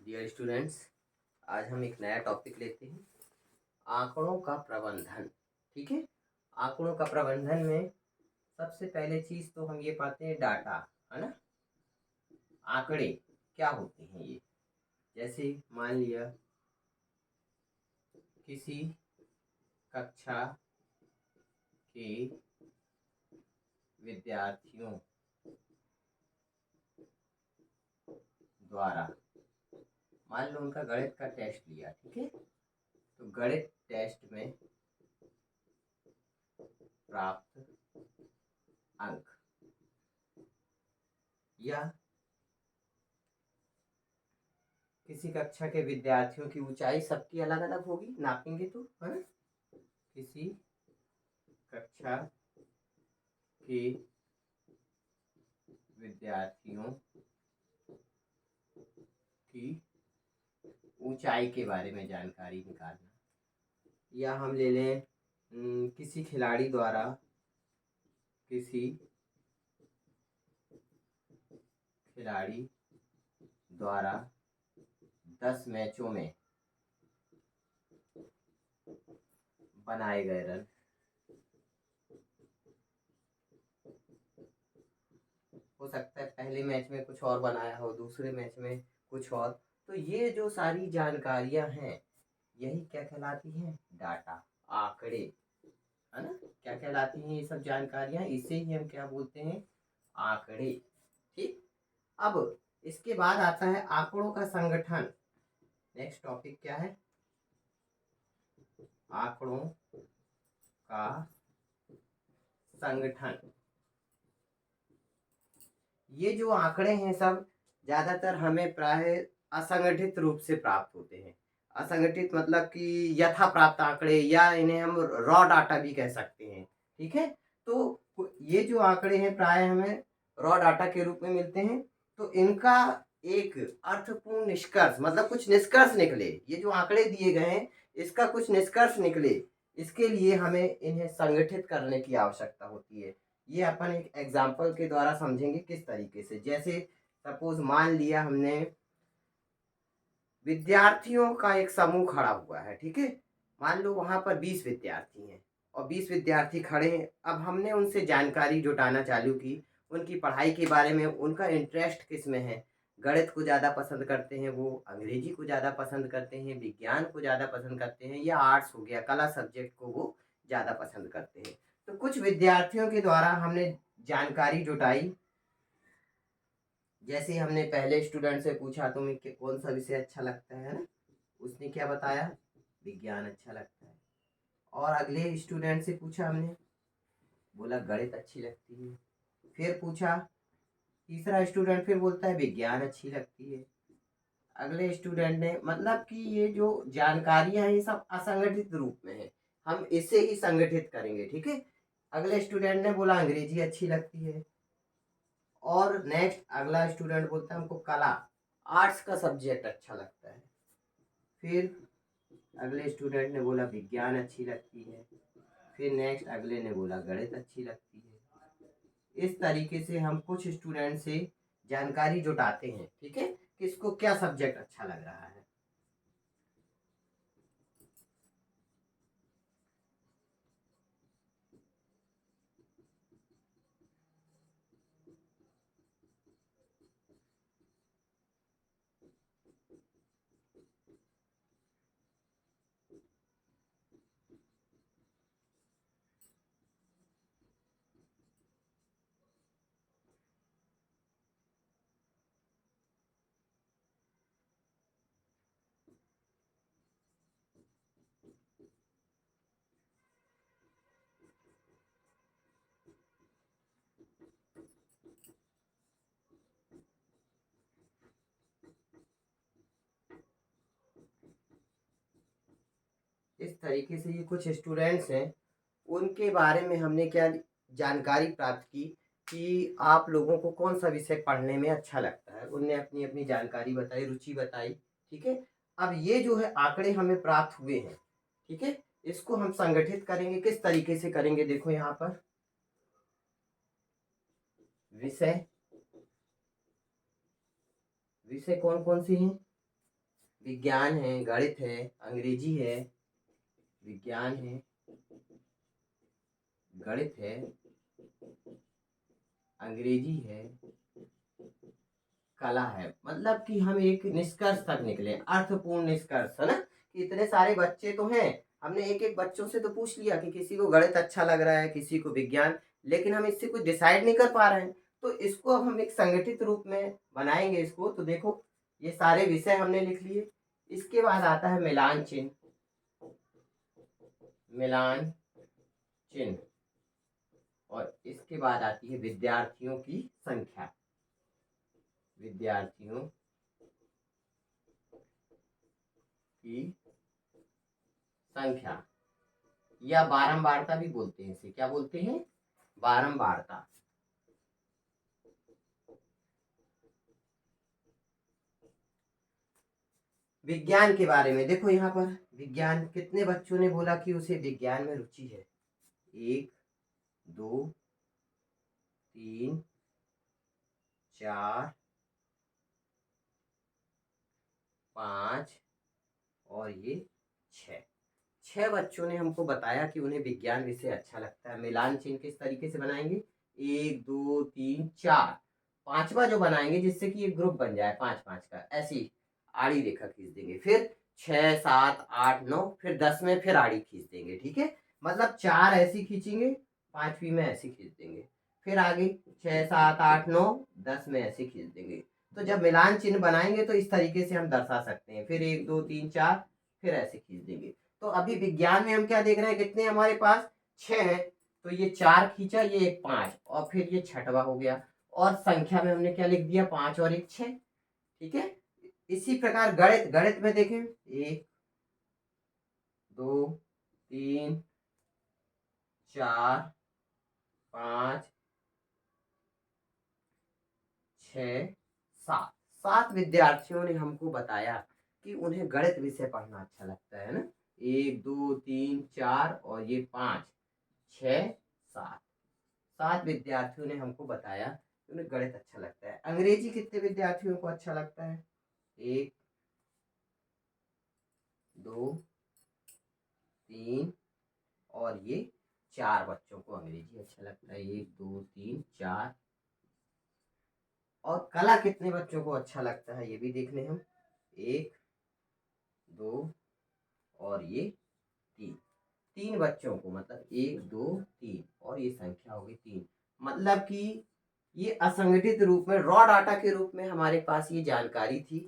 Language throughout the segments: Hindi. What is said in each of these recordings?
डियर स्टूडेंट्स, आज हम एक नया टॉपिक लेते हैं, आंकड़ों का प्रबंधन। ठीक है। आंकड़ों का प्रबंधन में सबसे पहले चीज़ तो हम ये पाते हैं डाटा, है ना। आंकड़े क्या होते हैं ये? जैसे मान लिया किसी कक्षा के विद्यार्थियों द्वारा, मान लो उनका गणित का टेस्ट लिया, ठीक है। तो गणित टेस्ट में प्राप्त अंक या किसी कक्षा के विद्यार्थियों की ऊंचाई सबकी अलग अलग होगी, नापेंगे तो, है ना। किसी कक्षा के विद्यार्थियों की ऊंचाई के बारे में जानकारी निकालना, या हम ले लें किसी खिलाड़ी द्वारा किसी खिलाड़ी द्वारा 10 मैचों में बनाए गए रन। हो सकता है पहले मैच में कुछ और बनाया हो, दूसरे मैच में कुछ और। तो ये जो सारी जानकारियां हैं, यही क्या कहलाती हैं? डाटा, आंकड़े, है ना। क्या कहलाती हैं ये सब जानकारियां? इसे ही हम क्या बोलते हैं? आंकड़े। ठीक। अब इसके बाद आता है आंकड़ों का संगठन। नेक्स्ट टॉपिक क्या है? आंकड़ों का संगठन। ये जो आंकड़े हैं सब ज्यादातर हमें प्राय असंगठित रूप से प्राप्त होते हैं। असंगठित मतलब कि यथा प्राप्त आंकड़े, या इन्हें हम रॉ डाटा भी कह सकते हैं। ठीक है। तो ये जो आंकड़े हैं प्राय हमें रॉ डाटा के रूप में मिलते हैं। तो इनका एक अर्थपूर्ण निष्कर्ष, मतलब कुछ निष्कर्ष निकले, ये जो आंकड़े दिए गए हैं इसका कुछ निष्कर्ष निकले, इसके लिए हमें इन्हें संगठित करने की आवश्यकता होती है। ये अपन एक एग्जाम्पल के द्वारा समझेंगे किस तरीके से। जैसे सपोज मान लिया हमने विद्यार्थियों का एक समूह खड़ा हुआ है, ठीक है। मान लो वहां पर 20 विद्यार्थी हैं और 20 विद्यार्थी खड़े हैं। अब हमने उनसे जानकारी जुटाना चालू की, उनकी पढ़ाई के बारे में, उनका इंटरेस्ट किस में है। गणित को ज़्यादा पसंद करते हैं वो, अंग्रेजी को ज़्यादा पसंद करते हैं, विज्ञान को ज़्यादा पसंद करते हैं, या आर्ट्स हो गया, कला सब्जेक्ट को वो ज़्यादा पसंद करते हैं। तो कुछ विद्यार्थियों के द्वारा हमने जानकारी जुटाई। जैसे हमने पहले स्टूडेंट से पूछा तुम्हें कौन सा विषय अच्छा लगता है ना, उसने क्या बताया? विज्ञान अच्छा लगता है। और अगले स्टूडेंट से पूछा हमने, बोला गणित अच्छी लगती है। फिर पूछा, तीसरा स्टूडेंट फिर बोलता है विज्ञान अच्छी लगती है। अगले स्टूडेंट ने, मतलब कि ये जो जानकारियां हैं ये सब असंगठित रूप में है, हम इसे ही संगठित करेंगे, ठीक है। अगले स्टूडेंट ने बोला अंग्रेजी अच्छी लगती है। और नेक्स्ट अगला स्टूडेंट बोलता है हमको कला, आर्ट्स का सब्जेक्ट अच्छा लगता है। फिर अगले स्टूडेंट ने बोला विज्ञान अच्छी लगती है। फिर नेक्स्ट अगले ने बोला गणित अच्छी लगती है। इस तरीके से हम कुछ स्टूडेंट से जानकारी जुटाते हैं, ठीक है, किसको क्या सब्जेक्ट अच्छा लग रहा है। इस तरीके से ये कुछ स्टूडेंट्स हैं, उनके बारे में हमने क्या जानकारी प्राप्त की कि आप लोगों को कौन सा विषय पढ़ने में अच्छा लगता है। उनने अपनी अपनी जानकारी बताई, रुचि बताई, ठीक है। अब ये जो है आंकड़े हमें प्राप्त हुए हैं, ठीक है, इसको हम संगठित करेंगे। किस तरीके से करेंगे? देखो यहाँ पर विषय, विषय कौन कौन से हैं? विज्ञान है, गणित है, अंग्रेजी है, विज्ञान है, गणित है, अंग्रेजी है, कला है। मतलब कि हम एक निष्कर्ष तक निकले, अर्थपूर्ण निष्कर्ष, है ना, कि इतने सारे बच्चे तो हैं, हमने एक एक बच्चों से तो पूछ लिया कि किसी को गणित अच्छा लग रहा है, किसी को विज्ञान, लेकिन हम इससे कुछ डिसाइड नहीं कर पा रहे हैं। तो इसको अब हम एक संगठित रूप में बनाएंगे इसको। तो देखो, ये सारे विषय हमने लिख लिए। इसके बाद आता है मिलान चिन्ह, मिलान चिन्ह, और इसके बाद आती है विद्यार्थियों की संख्या, विद्यार्थियों की संख्या, या बारंबारता भी बोलते हैं इसे। क्या बोलते हैं? बारंबारता। विज्ञान के बारे में देखो, यहाँ पर विज्ञान, कितने बच्चों ने बोला कि उसे विज्ञान में रुचि है? 1 2 3 4 5 और ये 6। 6 बच्चों ने हमको बताया कि उन्हें विज्ञान विषय अच्छा लगता है। मिलान चिन्ह किस तरीके से बनाएंगे? 1 2 3 4, पांचवा जो बनाएंगे जिससे कि एक ग्रुप बन जाए 5 5 का, ऐसी आड़ी रेखा खींच देंगे। फिर 6 7 8 9, फिर 10 में फिर आड़ी खींच देंगे। ठीक है, मतलब 4 ऐसी खींचेंगे, 5वीं में ऐसी खींच देंगे, फिर आगे 6 7 8 9 10 में ऐसे खींच देंगे। तो जब मिलान चिन्ह बनाएंगे तो इस तरीके से हम दर्शा सकते हैं। फिर 1 2 3 4, फिर ऐसे खींच देंगे। तो अभी विज्ञान में हम क्या देख रहे हैं, कितने हमारे पास? 6 है। तो ये 4 खींचा, ये एक 5, और फिर ये 6वां हो गया। और संख्या में हमने क्या लिख दिया? 5 और 1 6। ठीक है, इसी प्रकार गणित, गणित में देखें 1 2 3 4 5 6 7। 7 विद्यार्थियों ने हमको बताया कि उन्हें गणित विषय पढ़ना अच्छा लगता है ना। 1 2 3 4 और ये 5 6 7। 7 विद्यार्थियों ने हमको बताया कि उन्हें गणित अच्छा लगता है। अंग्रेजी कितने विद्यार्थियों को अच्छा लगता है? 1 2 3 और ये 4 बच्चों को अंग्रेजी अच्छा लगता है। 1 2 3 4। और कला कितने बच्चों को अच्छा लगता है, ये भी देख लें हम। 1 2 और ये 3। 3 बच्चों को, मतलब 1 2 3, और ये संख्या होगी 3। मतलब कि ये असंगठित रूप में, रॉ डाटा के रूप में हमारे पास ये जानकारी थी,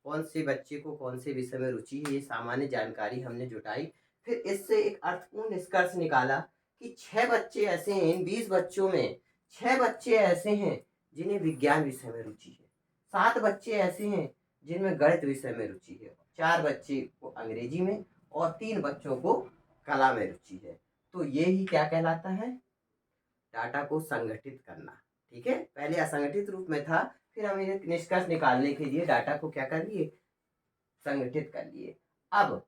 कौन से बच्चे को कौन से विषय में रुचि है, ये सामान्य जानकारी हमने जुटाई। फिर इससे एक अर्थपूर्ण निष्कर्ष निकाला कि 6 बच्चे ऐसे हैं, इन 20 बच्चों में 6 बच्चे ऐसे हैं जिन्हें विज्ञान विषय में रुचि है, 7 बच्चे ऐसे हैं जिनमें गणित विषय में रुचि है, 4 बच्चे को अंग्रेजी में, और 3 बच्चों को कला में रुचि है। तो ये ही क्या कहलाता है? डाटा को संगठित करना। ठीक है, पहले असंगठित रूप में था, फिर हम एक निष्कर्ष निकालने के लिए डाटा को क्या कर लिए? संगठित कर लिए। अब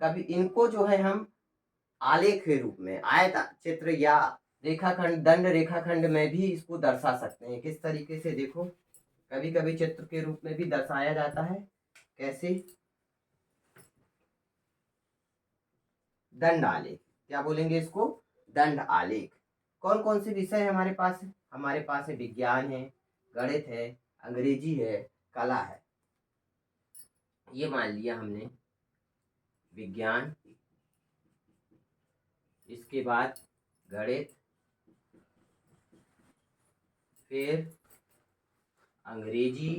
कभी इनको जो है हम आलेख के रूप में, आयत चित्र या रेखाखंड, दंड रेखाखंड में भी इसको दर्शा सकते हैं। किस तरीके से? देखो, कभी कभी चित्र के रूप में भी दर्शाया जाता है। कैसे? दंड आलेख। क्या बोलेंगे इसको? दंड आलेख। कौन कौन से विषय है हमारे पास? हमारे पास है विज्ञान है, गणित है, अंग्रेजी है, कला है। ये मान लिया हमने विज्ञान, इसके बाद गणित, फिर अंग्रेजी,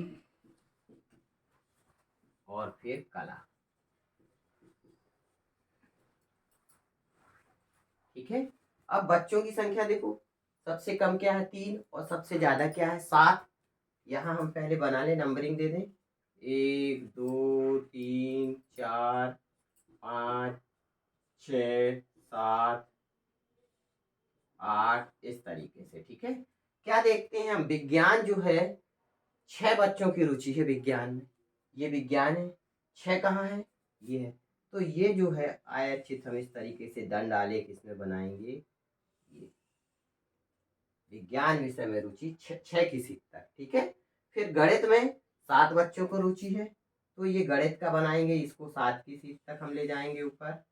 और फिर कला। ठीक है, अब बच्चों की संख्या देखो, सबसे कम क्या है? 3, और सबसे ज्यादा क्या है? 7। यहाँ हम पहले बना ले, नंबरिंग दे दें, 1 2 3 4 5 6 7 8, इस तरीके से। ठीक है, क्या देखते हैं हम? विज्ञान जो है, 6 बच्चों की रुचि है विज्ञान में, ये विज्ञान है। 6 कहाँ है? ये है। तो ये जो है आयत चित्र हम इस तरीके से दंड आलेख इसमें बनाएंगे। ये विज्ञान विषय में रुचि 6 की सीट तक। ठीक है, फिर गणित में 7 बच्चों को रुचि है, तो ये गणित का बनाएंगे, इसको 7 की सीट तक हम ले जाएंगे ऊपर।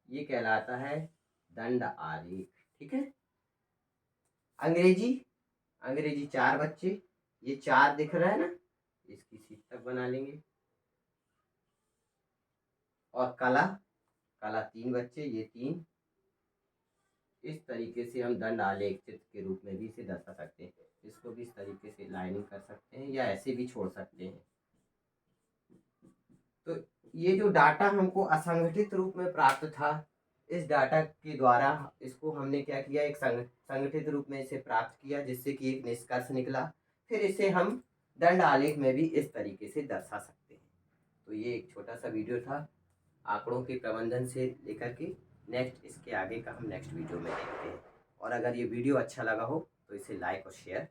ये कहलाता है दंड आलेख। ठीक है। अंग्रेजी, अंग्रेजी 4 बच्चे, ये 4 दिख रहा है ना, इसकी सीट तक बना लेंगे। और कला, कला 3 बच्चे, ये 3। इस तरीके से हम दंड आलेख चित्र के रूप में भी इसे दर्शा सकते हैं। इसको भी इस तरीके से लाइनिंग कर सकते हैं या ऐसे भी छोड़ सकते हैं। तो ये जो डाटा हमको असंगठित रूप में प्राप्त था, इस डाटा के द्वारा इसको हमने क्या किया, एक संगठित रूप में इसे प्राप्त किया, जिससे कि एक निष्कर्ष निकला। फिर इसे हम दंड आलेख में भी इस तरीके से दर्शा सकते हैं। तो ये एक छोटा सा वीडियो था आंकड़ों के प्रबंधन से लेकर के। नेक्स्ट, इसके आगे का हम नेक्स्ट वीडियो में देखते हैं। और अगर ये वीडियो अच्छा लगा हो तो इसे लाइक और शेयर